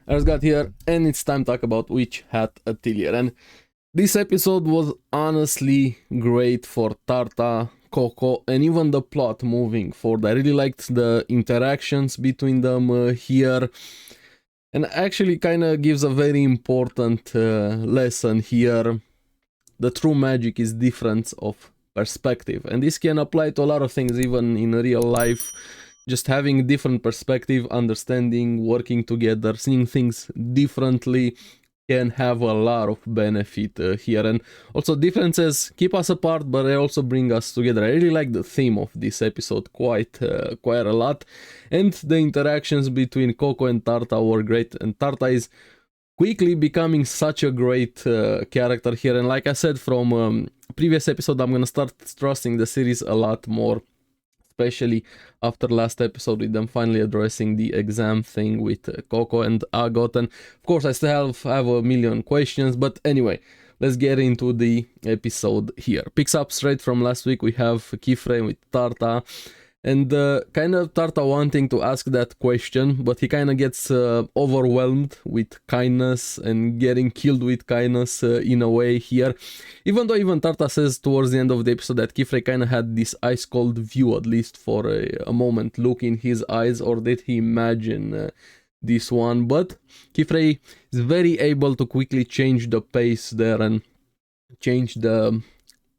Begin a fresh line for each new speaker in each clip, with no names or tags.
I got here, and it's time to talk about Witch Hat Atelier. And this episode was honestly great for Tarta, Coco, and even the plot moving forward. I really liked the interactions between them here, and actually kind of gives a very important lesson here. The true magic is difference of perspective, and this can apply to a lot of things, even in real life. Just having different perspective, understanding, working together, seeing things differently can have a lot of benefit here. And also differences keep us apart, but they also bring us together. I really like the theme of this episode quite a lot, and the interactions between Coco and Tarta were great, and Tarta is quickly becoming such a great character here. And like I said from previous episode, I'm gonna start trusting the series a lot more, especially after last episode with them finally addressing the exam thing with Coco and Agot. And of course I still have a million questions, but anyway, let's get into the episode here. Picks up straight from last week. We have Keyframe with Tarta, and kind of Tarta wanting to ask that question, but he kind of gets overwhelmed with kindness and getting killed with kindness in a way here. Even though even Tarta says towards the end of the episode that Keyframe kind of had this ice-cold view, at least for a moment, look in his eyes, or did he imagine this one? But Keyframe is very able to quickly change the pace there and change the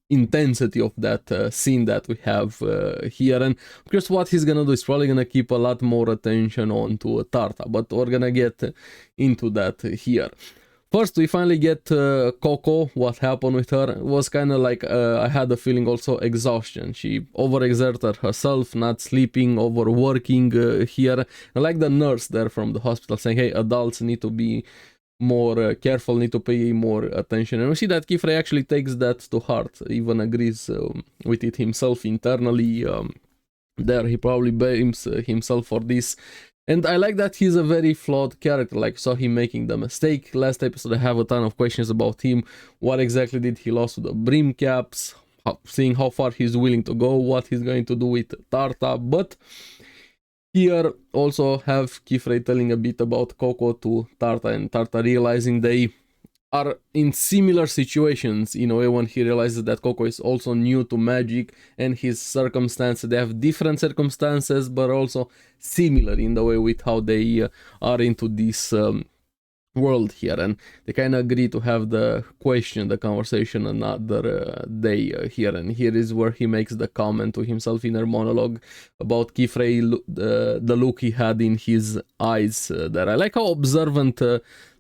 intensity of that scene that we have here. And of course what he's gonna do is probably gonna keep a lot more attention on to Tarta, but we're gonna get into that here. First, we finally get Coco. What happened with her was kind of like, I had a feeling also exhaustion. She overexerted herself, not sleeping, overworking here. I like the nurse there from the hospital saying, hey, adults need to be more careful, need to pay more attention. And we see that Keyframe actually takes that to heart, even agrees with it himself internally. There he probably blames himself for this. And I like that he's a very flawed character. Like, saw him making the mistake last episode. I have a ton of questions about him. What exactly did he lose to the brim caps? Seeing how far he's willing to go, what he's going to do with Tarta. But here also have Keyframe telling a bit about Coco to Tarta, and Tarta realizing they are in similar situations in a way when he realizes that Coco is also new to magic and his circumstances. They have different circumstances, but also similar in the way with how they are into this world here, and they kind of agree to have the conversation another day here. And here is where he makes the comment to himself, inner monologue, about Keyframe, the look he had in his eyes there. I like how observant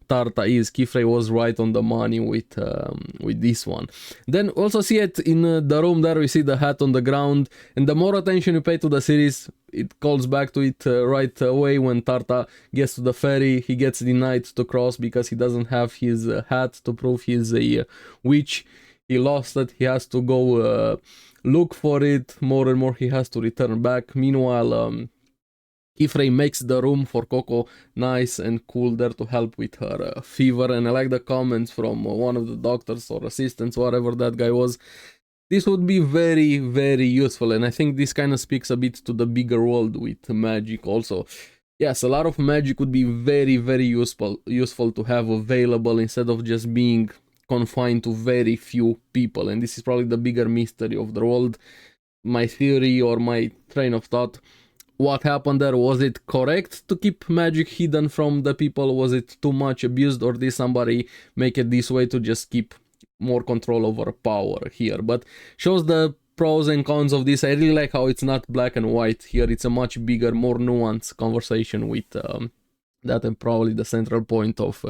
Tarta is. Keyframe was right on the money with this one. Then also see it in the room there, we see the hat on the ground, and the more attention you pay to the series, it calls back to it right away. When Tarta gets to the ferry, he gets denied to cross because he doesn't have his hat to prove he's a witch. He lost it, he has to go look for it. More and more he has to return back. Meanwhile, Keyframe makes the room for Coco nice and cool there to help with her fever. And I like the comments from one of the doctors or assistants, whatever that guy was. This would be very, very useful, and I think this kind of speaks a bit to the bigger world with magic also. Yes, a lot of magic would be very, very useful to have available instead of just being confined to very few people. And this is probably the bigger mystery of the world. My theory or my train of thought: what happened there? Was it correct to keep magic hidden from the people? Was it too much abused, or did somebody make it this way to just keep more control over power here? But shows the pros and cons of this. I really like how it's not black and white here. It's a much bigger, more nuanced conversation with that, and probably the central point of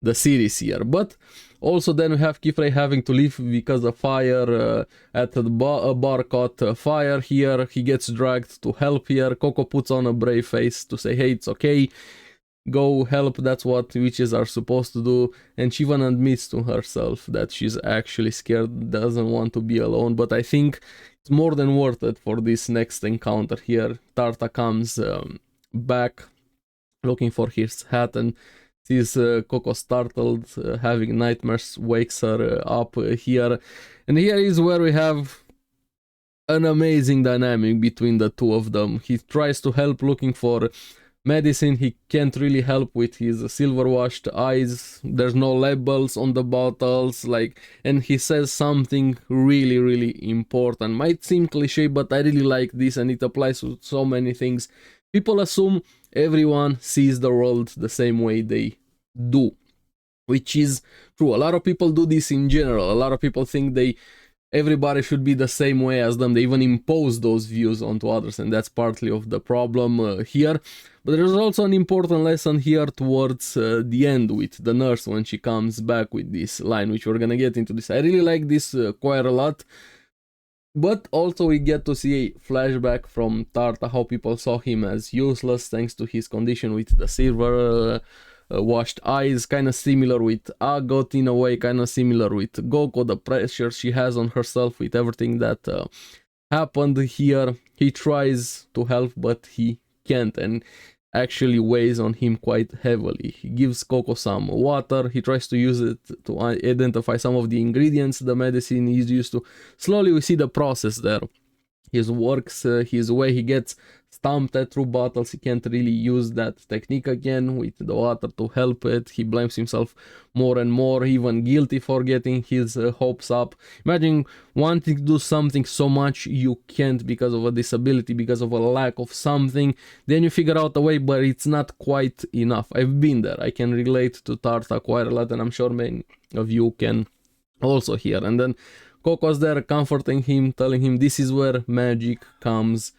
the series here. But also then we have Keyframe having to leave because of fire at the bar caught fire here. He gets dragged to help here. Coco puts on a brave face to say, hey, it's okay, go help, that's what witches are supposed to do. And she even admits to herself that she's actually scared, doesn't want to be alone. But I think it's more than worth it for this next encounter here. Tarta comes back looking for his hat and sees Coco startled, having nightmares, wakes her up here. And here is where we have an amazing dynamic between the two of them. He tries to help, looking for medicine. He can't really help with his silver washed eyes. There's no labels on the bottles, like, and he says something really, really important. Might seem cliche, but I really like this, and it applies to so many things. People assume everyone sees the world the same way they do, which is true. A lot of people do this in general. A lot of people think everybody should be the same way as them. They even impose those views onto others, and that's partly of the problem here. But there's also an important lesson here towards the end with the nurse when she comes back with this line, which we're gonna get into this. I really like this quite a lot. But also we get to see a flashback from Tarta, how people saw him as useless thanks to his condition with the silver washed eyes, kind of similar with Agot in a way, kind of similar with Goko, the pressure she has on herself with everything that happened here. He tries to help, but he can't, and actually weighs on him quite heavily. He gives Coco some water. He tries to use it to identify some of the ingredients the medicine is used to. Slowly we see the process there. He works his way. He gets stumped at through bottles. He can't really use that technique again with the water to help it. He blames himself more and more, even guilty for getting his hopes up. Imagine wanting to do something so much you can't because of a disability, because of a lack of something. Then you figure out a way, but it's not quite enough. I've been there. I can relate to Tarta quite a lot, and I'm sure many of you can also here. And then Coco's there comforting him, telling him this is where magic comes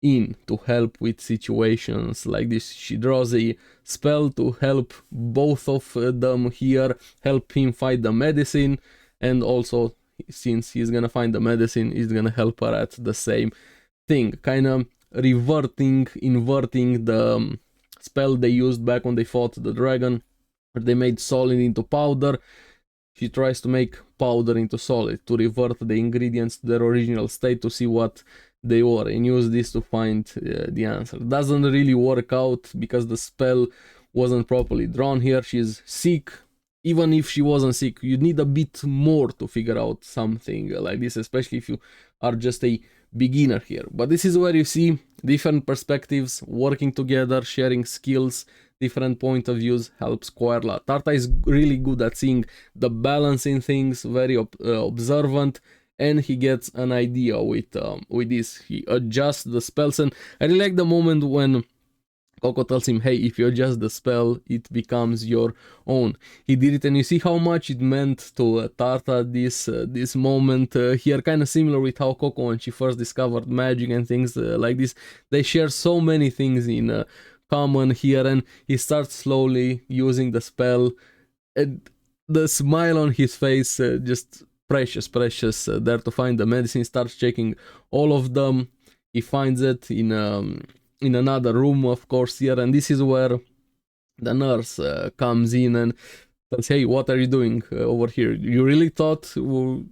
in to help with situations like this. She draws a spell to help both of them here, help him find the medicine, and also since he's gonna find the medicine, he's gonna help her at the same thing, kind of inverting the spell they used back when they fought the dragon, where they made solid into powder. She tries to make powder into solid to revert the ingredients to their original state to see what they were, and use this to find the answer. Doesn't really work out because the spell wasn't properly drawn here. She's sick. Even if she wasn't sick, you need a bit more to figure out something like this, especially if you are just a beginner here. But this is where you see different perspectives working together, sharing skills, different point of views helps quite a lot. Tarta is really good at seeing the balance in things, very observant, and he gets an idea with this. He adjusts the spells, and I really like the moment when Coco tells him, hey, if you adjust the spell, it becomes your own. He did it, and you see how much it meant to Tarta, this moment here, kind of similar with how Coco, when she first discovered magic and things like this, they share so many things in common here, and he starts slowly using the spell, and the smile on his face, just precious there to find the medicine. Starts checking all of them. He finds it in another room, of course, here, and this is where the nurse comes in and says, hey, what are you doing over here? You really thought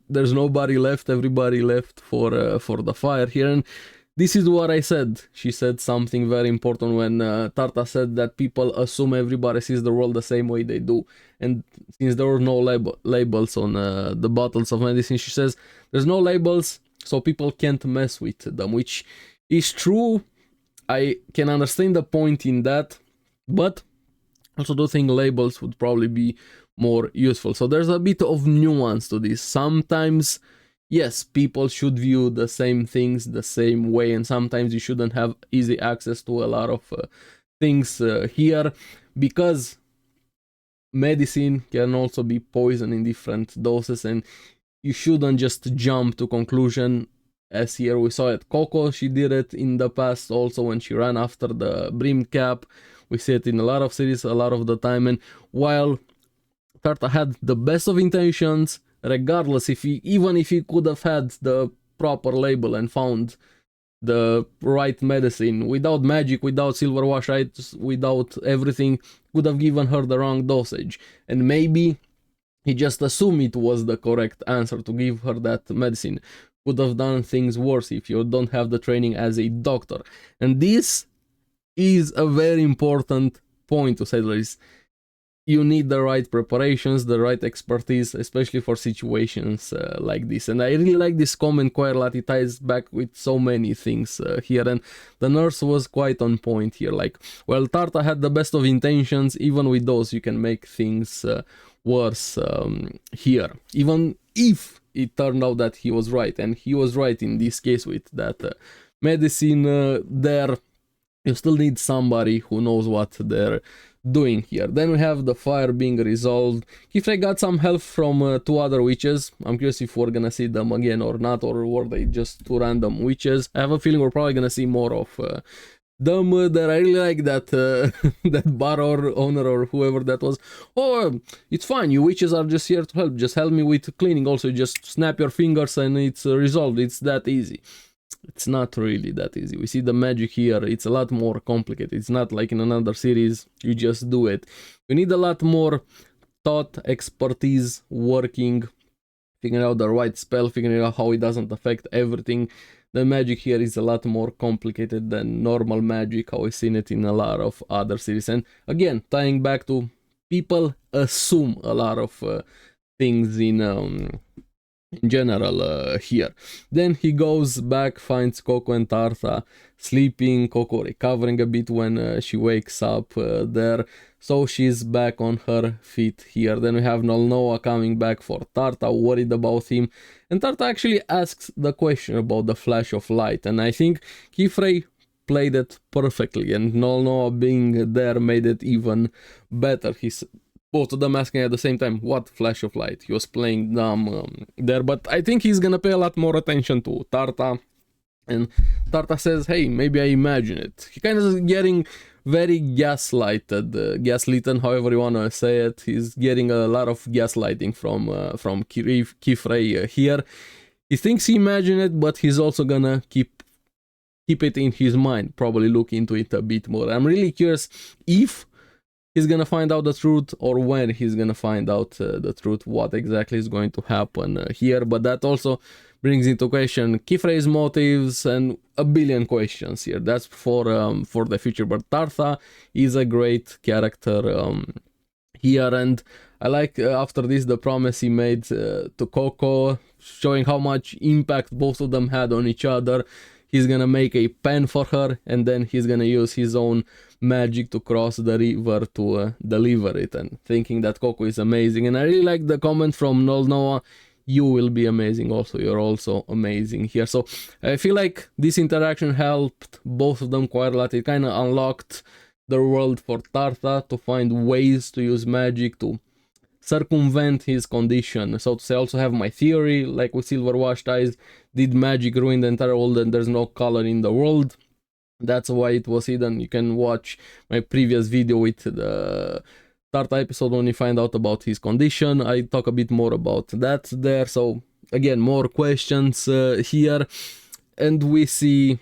there's nobody left? Everybody left for the fire here. And this is what I said. She said something very important when Tarta said that people assume everybody sees the world the same way they do. And since there were no labels on the bottles of medicine, she says there's no labels, so people can't mess with them, which is true. I can understand the point in that, but also do think labels would probably be more useful. So there's a bit of nuance to this. Sometimes, yes, people should view the same things the same way, and sometimes you shouldn't have easy access to a lot of things here, because medicine can also be poison in different doses, and you shouldn't just jump to conclusion. As here we saw it, Coco, she did it in the past also when she ran after the brim cap. We see it in a lot of series a lot of the time, and while Tarta had the best of intentions, regardless even if he could have had the proper label and found the right medicine, without magic, without silver wash eyes, without everything, could have given her the wrong dosage, and maybe he just assumed it was the correct answer to give her that medicine. Could have done things worse if you don't have the training as a doctor. And this is a very important point to say. you need the right preparations, the right expertise, especially for situations like this. And I really like this comment quite a lot. It ties back with so many things here, and the nurse was quite on point here. Like, well, Tarta had the best of intentions. Even with those, you can make things worse here. Even if it turned out that he was right, and he was right in this case with that medicine there. You still need somebody who knows what they're doing here. Then we have the fire being resolved. Kifre got some help from 2 other witches. I'm curious if we're gonna see them again or not, or were they just 2 random witches. I have a feeling we're probably gonna see more of them there. I really like that that bar or owner or whoever that was. Oh, it's fine, you witches are just here to help. Just help me with cleaning. Also, just snap your fingers and it's resolved. It's that easy. It's not really that easy. We see the magic here, it's a lot more complicated. It's not like in another series, you just do it. You need a lot more thought, expertise, working, figuring out the right spell, figuring out how it doesn't affect everything. The magic here is a lot more complicated than normal magic, how we've seen it in a lot of other series. And again, tying back to people assume a lot of things in general here. Then he goes back, finds Coco and Tarta sleeping, Coco recovering a bit when she wakes up there, so she's back on her feet here. Then we have Nolnoa coming back for Tarta, worried about him, and Tarta actually asks the question about the flash of light, and I think Kifre played it perfectly, and Nolnoa being there made it even better. He's both of them asking at the same time, what flash of light? He was playing dumb there, but I think he's gonna pay a lot more attention to Tarta. And Tarta says, hey, maybe I imagine it. He kind of is getting very gaslighted, however you wanna say it. He's getting a lot of gaslighting from Kifre here. He thinks he imagined it, but he's also gonna keep it in his mind, probably look into it a bit more. I'm really curious if he's gonna find out the truth, or when he's gonna find out the truth, what exactly is going to happen here. But that also brings into question Kifre's motives and a billion questions here. That's for the future. But Tarta is a great character here, and I like after this the promise he made to Coco, showing how much impact both of them had on each other. He's gonna make a pen for her, and then he's gonna use his own magic to cross the river to deliver it, and thinking that Coco is amazing. And I really like the comment from Nolnoa, you will be amazing also, you're also amazing here. So I feel like this interaction helped both of them quite a lot. It kind of unlocked the world for Tarta to find ways to use magic to circumvent his condition, so to say. Also have my theory, like with Silver Washed Eyes, did magic ruin the entire world and there's no color in the world? That's why it was hidden. You can watch my previous video with the Tarta episode when you find out about his condition. I talk a bit more about that there. So again, more questions here, and we see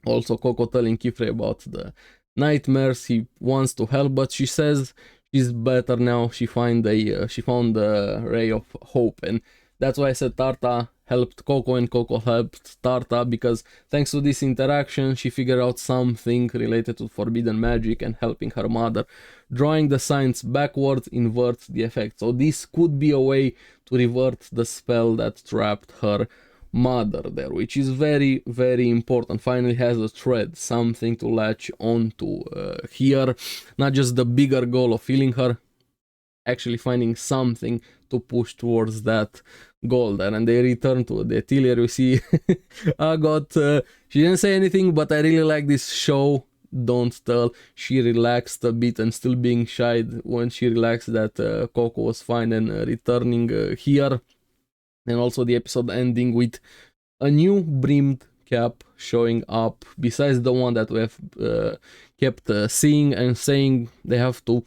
also Coco telling Kifre about the nightmares. He wants to help, but she says she's better now. She found a ray of hope, and that's why I said Tarta helped Coco and Coco helped Tarta, because thanks to this interaction she figured out something related to forbidden magic and helping her mother. Drawing the signs backwards inverts the effect, so this could be a way to revert the spell that trapped her mother there, which is very, very important. Finally has a thread, something to latch onto here, not just the bigger goal of healing her, actually finding something to push towards that goal there. And they return to the Atelier. We see she didn't say anything, but I really like this show don't tell. She relaxed a bit, and still being shy when she relaxed that Coco was fine and returning here. And also the episode ending with a new brimmed cap showing up, besides the one that we have kept seeing and saying they have to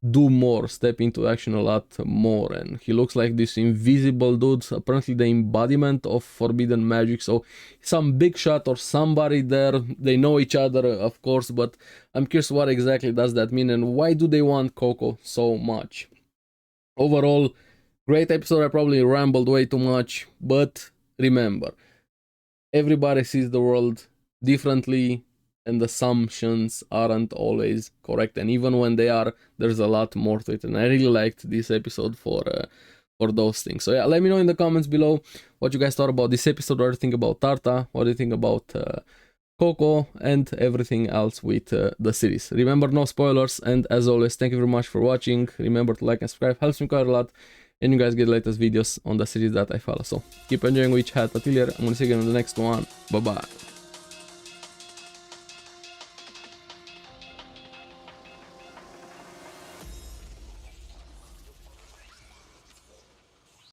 do more, step into action a lot more. And he looks like this invisible dude, apparently the embodiment of forbidden magic, so some big shot or somebody there. They know each other, of course, but I'm curious what exactly does that mean, and why do they want Coco so much. Overall, great episode. I probably rambled way too much, but remember, everybody sees the world differently, and assumptions aren't always correct, and even when they are, there's a lot more to it. And I really liked this episode for those things. So yeah, let me know in the comments below what you guys thought about this episode, what do you think about Tarta, what do you think about Coco, and everything else with the series. Remember, no spoilers, and as always, thank you very much for watching. Remember to like and subscribe, helps me quite a lot, and you guys get the latest videos on the series that I follow. So keep enjoying Witch Hat Atelier. I'm gonna see you again in the next one. Bye bye.